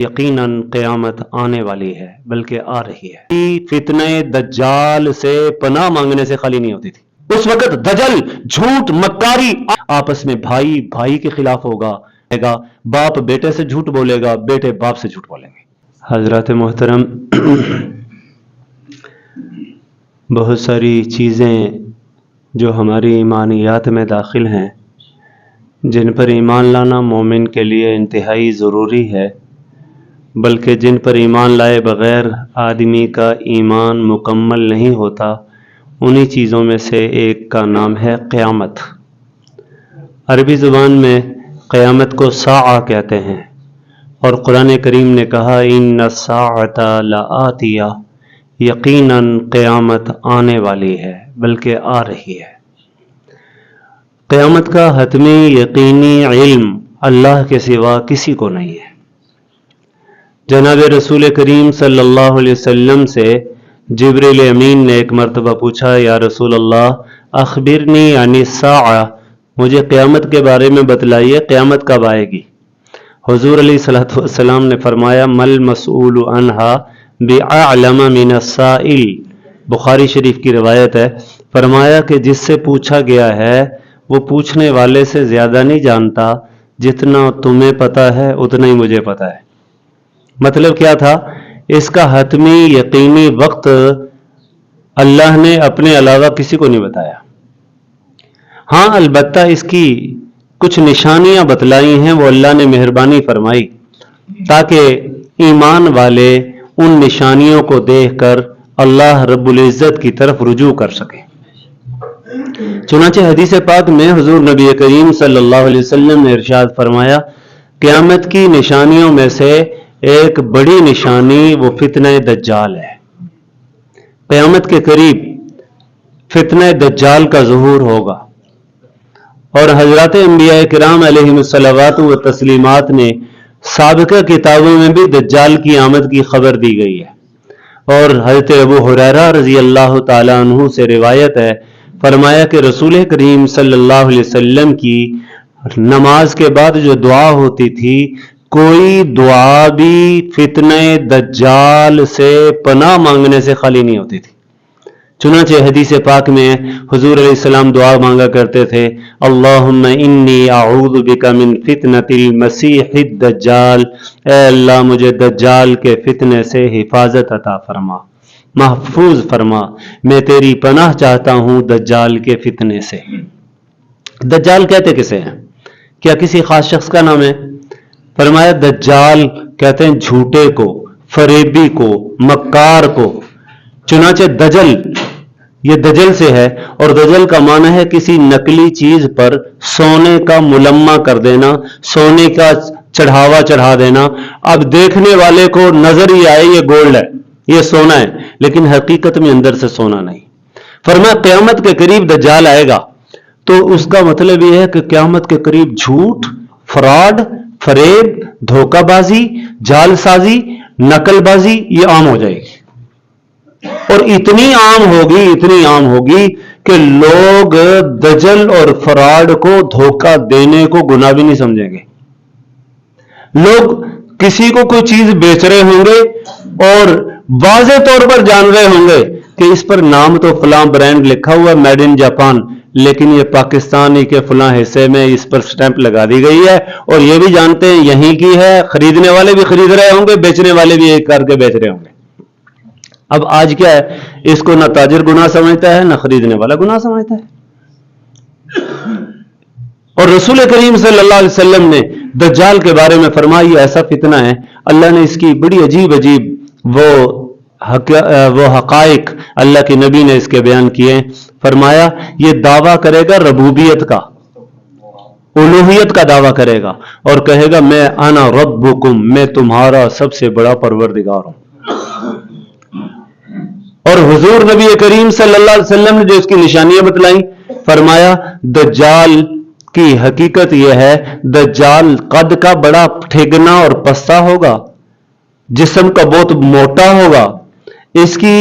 یقیناً قیامت آنے والی ہے بلکہ آ رہی ہے. فتنہ دجال سے پناہ مانگنے سے خالی نہیں ہوتی تھی. اس وقت دجل جھوٹ مکاری آپس میں بھائی بھائی کے خلاف ہوگا، باپ بیٹے سے جھوٹ بولے گا، بیٹے باپ سے جھوٹ بولیں گے. حضرات محترم، بہت ساری چیزیں جو ہماری ایمانیات میں داخل ہیں، جن پر ایمان لانا مومن کے لیے انتہائی ضروری ہے، بلکہ جن پر ایمان لائے بغیر آدمی کا ایمان مکمل نہیں ہوتا، انہی چیزوں میں سے ایک کا نام ہے قیامت. عربی زبان میں قیامت کو ساعہ کہتے ہیں، اور قرآن کریم نے کہا ان الساعۃ لآتیہ، یقیناً قیامت آنے والی ہے بلکہ آ رہی ہے. قیامت کا حتمی یقینی علم اللہ کے سوا کسی کو نہیں ہے. جناب رسول کریم صلی اللہ علیہ وسلم سے جبریل امین نے ایک مرتبہ پوچھا، یا رسول اللہ اخبرنی عن الساعہ، مجھے قیامت کے بارے میں بتلائیے، قیامت کب آئے گی؟ حضور علیہ الصلوۃ والسلام نے فرمایا مل مسئول عنہا باعلم من السائل. بخاری شریف کی روایت ہے، فرمایا کہ جس سے پوچھا گیا ہے وہ پوچھنے والے سے زیادہ نہیں جانتا، جتنا تمہیں پتا ہے اتنا ہی مجھے پتا ہے. مطلب کیا تھا؟ اس کا حتمی یقینی وقت اللہ نے اپنے علاوہ کسی کو نہیں بتایا. ہاں البتہ اس کی کچھ نشانیاں بتلائی ہیں، وہ اللہ نے مہربانی فرمائی تاکہ ایمان والے ان نشانیوں کو دیکھ کر اللہ رب العزت کی طرف رجوع کر سکیں. چنانچہ حدیث پاک میں حضور نبی کریم صلی اللہ علیہ وسلم نے ارشاد فرمایا، قیامت کی نشانیوں میں سے ایک بڑی نشانی وہ فتنہ دجال ہے. قیامت کے قریب فتنہ دجال کا ظہور ہوگا، اور حضرات انبیاء کرام علیہم الصلوات و تسلیمات نے سابقہ کتابوں میں بھی دجال کی آمد کی خبر دی گئی ہے. اور حضرت ابو ہریرہ رضی اللہ تعالی عنہ سے روایت ہے، فرمایا کہ رسول کریم صلی اللہ علیہ وسلم کی نماز کے بعد جو دعا ہوتی تھی، کوئی دعا بھی فتنہ دجال سے پناہ مانگنے سے خالی نہیں ہوتی تھی. چنانچہ حدیث پاک میں حضور علیہ السلام دعا مانگا کرتے تھے، اللہم انی اعوذ بک من فتنۃ المسیح الدجال، اے اللہ مجھے دجال کے فتنے سے حفاظت عطا فرما، محفوظ فرما، میں تیری پناہ چاہتا ہوں دجال کے فتنے سے. دجال کہتے کسے ہیں؟ کیا کسی خاص شخص کا نام ہے؟ فرمایا دجال کہتے ہیں جھوٹے کو، فریبی کو، مکار کو. چنانچہ دجل، یہ دجل سے ہے، اور دجل کا معنی ہے کسی نقلی چیز پر سونے کا ملمہ کر دینا، سونے کا چڑھاوا چڑھا دینا. اب دیکھنے والے کو نظر ہی آئے یہ گولڈ ہے، یہ سونا ہے، لیکن حقیقت میں اندر سے سونا نہیں. فرمایا قیامت کے قریب دجال آئے گا، تو اس کا مطلب یہ ہے کہ قیامت کے قریب جھوٹ، فراڈ، فریب، دھوکہ بازی، جال سازی، نقل بازی یہ عام ہو جائے گی. اور اتنی عام ہوگی کہ لوگ دجل اور فراڈ کو دھوکہ دینے کو گناہ بھی نہیں سمجھیں گے. لوگ کسی کو کوئی چیز بیچ رہے ہوں گے اور واضح طور پر جان رہے ہوں گے کہ اس پر نام تو فلاں برانڈ لکھا ہوا میڈ ان جاپان، لیکن یہ پاکستانی کے فلاں حصے میں اس پر سٹیمپ لگا دی گئی ہے، اور یہ بھی جانتے ہیں یہیں کی ہے. خریدنے والے بھی خرید رہے ہوں گے، بیچنے والے بھی ایک کر کے بیچ رہے ہوں گے. اب آج کیا ہے، اس کو نہ تاجر گناہ سمجھتا ہے، نہ خریدنے والا گناہ سمجھتا ہے. اور رسول کریم صلی اللہ علیہ وسلم نے دجال کے بارے میں فرمایا یہ ایسا فتنہ ہے، اللہ نے اس کی بڑی عجیب وہ حقائق اللہ کے نبی نے اس کے بیان کیے. فرمایا یہ دعویٰ کرے گا ربوبیت کا، الوہیت کا دعویٰ کرے گا، اور کہے گا میں انا ربکم، میں تمہارا سب سے بڑا پروردگار ہوں. اور حضور نبی کریم صلی اللہ علیہ وسلم نے جو اس کی نشانیاں بتلائیں، فرمایا دجال کی حقیقت یہ ہے، دجال قد کا بڑا ٹھگنا اور پستہ ہوگا، جسم کا بہت موٹا ہوگا، اس کی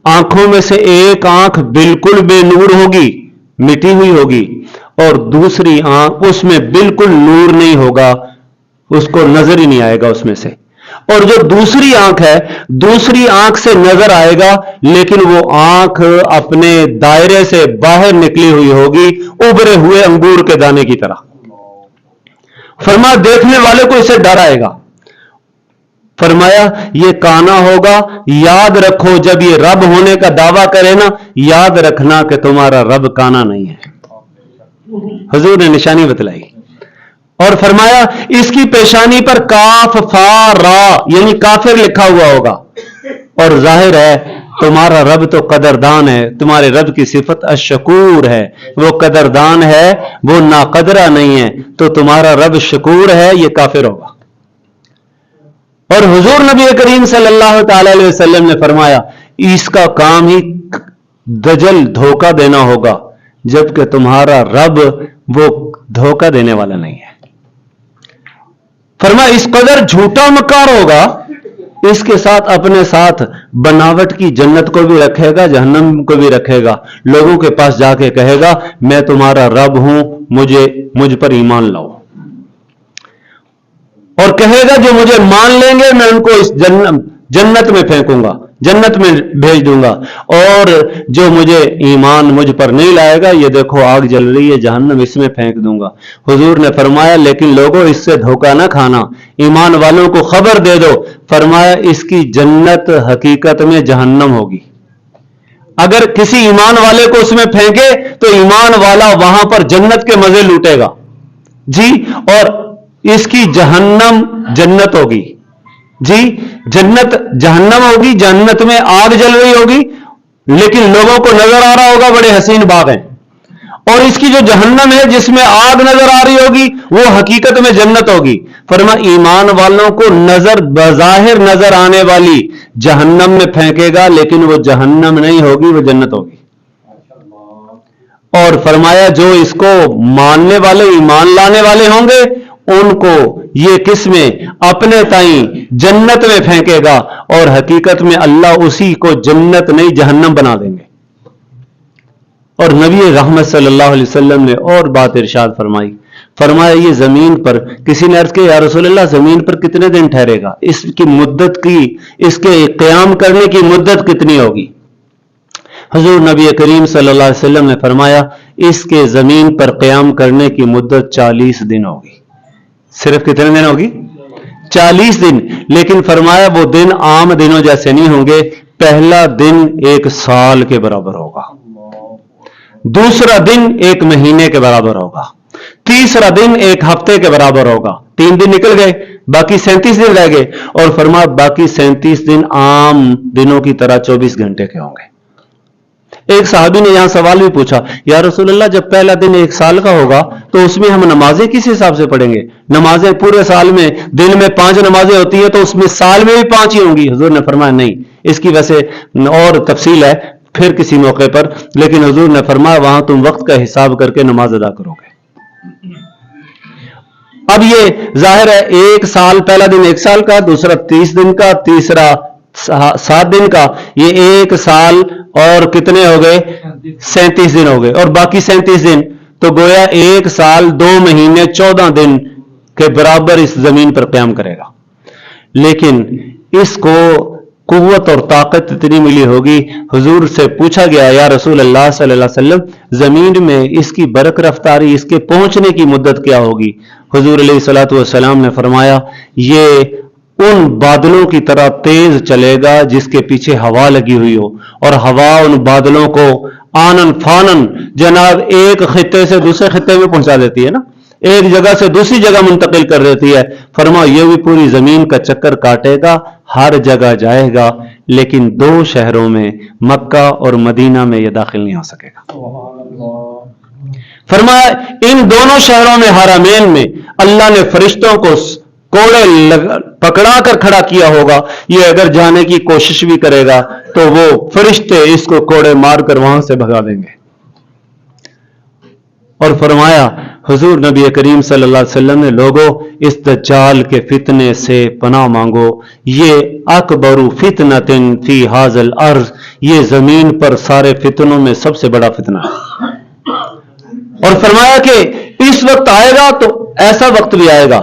آنکھوں میں سے ایک آنکھ بالکل بے نور ہوگی، مٹی ہوئی ہوگی، اور دوسری آنکھ اس میں بالکل نور نہیں ہوگا، اس کو نظر ہی نہیں آئے گا اس میں سے. اور جو دوسری آنکھ ہے, دوسری آنکھ سے نظر آئے گا لیکن وہ آنکھ اپنے دائرے سے باہر نکلی ہوئی ہوگی, ابھرے ہوئے انگور کے دانے کی طرح. فرمایا دیکھنے والے کو اسے ڈر آئے گا. فرمایا یہ کانا ہوگا, یاد رکھو جب یہ رب ہونے کا دعویٰ کرے نا, یاد رکھنا کہ تمہارا رب کانا نہیں ہے. حضور نے نشانی بتلائی اور فرمایا اس کی پیشانی پر کاف فا را یعنی کافر لکھا ہوا ہوگا. اور ظاہر ہے تمہارا رب تو قدردان ہے, تمہارے رب کی صفت الشکور ہے, وہ قدردان ہے, وہ ناقدرہ نہیں ہے, تو تمہارا رب شکور ہے, یہ کافر ہوگا. اور حضور نبی کریم صلی اللہ تعالی علیہ وسلم نے فرمایا اس کا کام ہی دجل دھوکہ دینا ہوگا, جبکہ تمہارا رب وہ دھوکہ دینے والا نہیں ہے. فرمایا اس قدر جھوٹا مکار ہوگا, اس کے ساتھ اپنے ساتھ بناوٹ کی جنت کو بھی رکھے گا, جہنم کو بھی رکھے گا. لوگوں کے پاس جا کے کہے گا میں تمہارا رب ہوں, مجھ پر ایمان لاؤ. اور کہے گا جو مجھے مان لیں گے میں ان کو اس جنت میں پھینکوں گا, جنت میں بھیج دوں گا, اور جو مجھ پر نہیں لائے گا یہ دیکھو آگ جل رہی ہے جہنم, اس میں پھینک دوں گا. حضور نے فرمایا لیکن لوگوں اس سے دھوکہ نہ کھانا, ایمان والوں کو خبر دے دو. فرمایا اس کی جنت حقیقت میں جہنم ہوگی. اگر کسی ایمان والے کو اس میں پھینکے تو ایمان والا وہاں پر جنت کے مزے لوٹے گا جی, اور اس کی جہنم جنت ہوگی جی, جنت جہنم ہوگی, جنت میں آگ جل رہی ہوگی لیکن لوگوں کو نظر آ رہا ہوگا بڑے حسین باغ ہیں, اور اس کی جو جہنم ہے جس میں آگ نظر آ رہی ہوگی وہ حقیقت میں جنت ہوگی. فرمایا ایمان والوں کو بظاہر نظر آنے والی جہنم میں پھینکے گا لیکن وہ جہنم نہیں ہوگی, وہ جنت ہوگی. اور فرمایا جو اس کو ماننے والے ایمان لانے والے ہوں گے ان کو یہ قسمیں اپنے تائیں جنت میں پھینکے گا, اور حقیقت میں اللہ اسی کو جنت نہیں جہنم بنا دیں گے. اور نبی رحمت صلی اللہ علیہ وسلم نے اور بات ارشاد فرمائی. فرمایا یہ زمین پر, کسی نے عرض کیا یا رسول اللہ زمین پر کتنے دن ٹھہرے گا, اس کی مدت کی, اس کے قیام کرنے کی مدت کتنی ہوگی. حضور نبی کریم صلی اللہ علیہ وسلم نے فرمایا اس کے زمین پر قیام کرنے کی مدت 40 دن ہوگی. صرف کتنے دن ہوگی 40 دن. لیکن فرمایا وہ دن عام دنوں جیسے نہیں ہوں گے, پہلا دن 1 سال کے برابر ہوگا, دوسرا دن 1 مہینے کے برابر ہوگا, تیسرا دن 1 ہفتے کے برابر ہوگا. 3 دن نکل گئے, باقی 37 دن رہ گئے. اور فرمایا باقی 37 دن عام دنوں کی طرح 24 گھنٹے کے ہوں گے. ایک صحابی نے یہاں سوال بھی پوچھا یا رسول اللہ جب پہلا دن 1 سال کا ہوگا تو اس میں ہم نمازیں کس حساب سے پڑھیں گے؟ نمازیں پورے سال میں دن میں 5 نمازیں ہوتی ہیں تو اس میں سال میں بھی 5 ہی ہوں گی. حضور نے فرمایا نہیں, اس کی ویسے اور تفصیل ہے پھر کسی موقع پر, لیکن حضور نے فرمایا وہاں تم وقت کا حساب کر کے نماز ادا کرو گے. اب یہ ظاہر ہے 1 سال, پہلا دن 1 سال کا, دوسرا 30 دن کا, تیسرا 7 دن کا, یہ 1 سال اور کتنے ہو گئے 37 دن ہو گئے, اور باقی 37 دن تو گویا 1 سال 2 مہینے 14 دن کے برابر اس زمین پر قیام کرے گا. لیکن اس کو قوت اور طاقت اتنی ملی ہوگی. حضور سے پوچھا گیا یا رسول اللہ صلی اللہ علیہ وسلم زمین میں اس کی برق رفتاری, اس کے پہنچنے کی مدت کیا ہوگی؟ حضور علیہ الصلوۃ والسلام نے فرمایا یہ ان بادلوں کی طرح تیز چلے گا جس کے پیچھے ہوا لگی ہوئی ہو, اور ہوا ان بادلوں کو آنن فانن جناب ایک خطے سے دوسرے خطے میں پہنچا دیتی ہے نا, ایک جگہ سے دوسری جگہ منتقل کر دیتی ہے. فرمایا یہ بھی پوری زمین کا چکر کاٹے گا, ہر جگہ جائے گا, لیکن 2 شہروں میں مکہ اور مدینہ میں یہ داخل نہیں ہو سکے گا. فرمایا ان دونوں شہروں میں حرمین میں اللہ نے فرشتوں کو کوڑے پکڑا کر کھڑا کیا ہوگا. یہ اگر جانے کی کوشش بھی کرے گا تو وہ فرشتے اس کو کوڑے مار کر وہاں سے بھگا دیں گے. اور فرمایا حضور نبی کریم صلی اللہ علیہ وسلم نے لوگوں اس دجال کے فتنے سے پناہ مانگو, یہ اکبر فتنۃ فی ھذا الارض, یہ زمین پر سارے فتنوں میں سب سے بڑا فتنہ ہے. اور فرمایا کہ اس وقت آئے گا تو ایسا وقت بھی آئے گا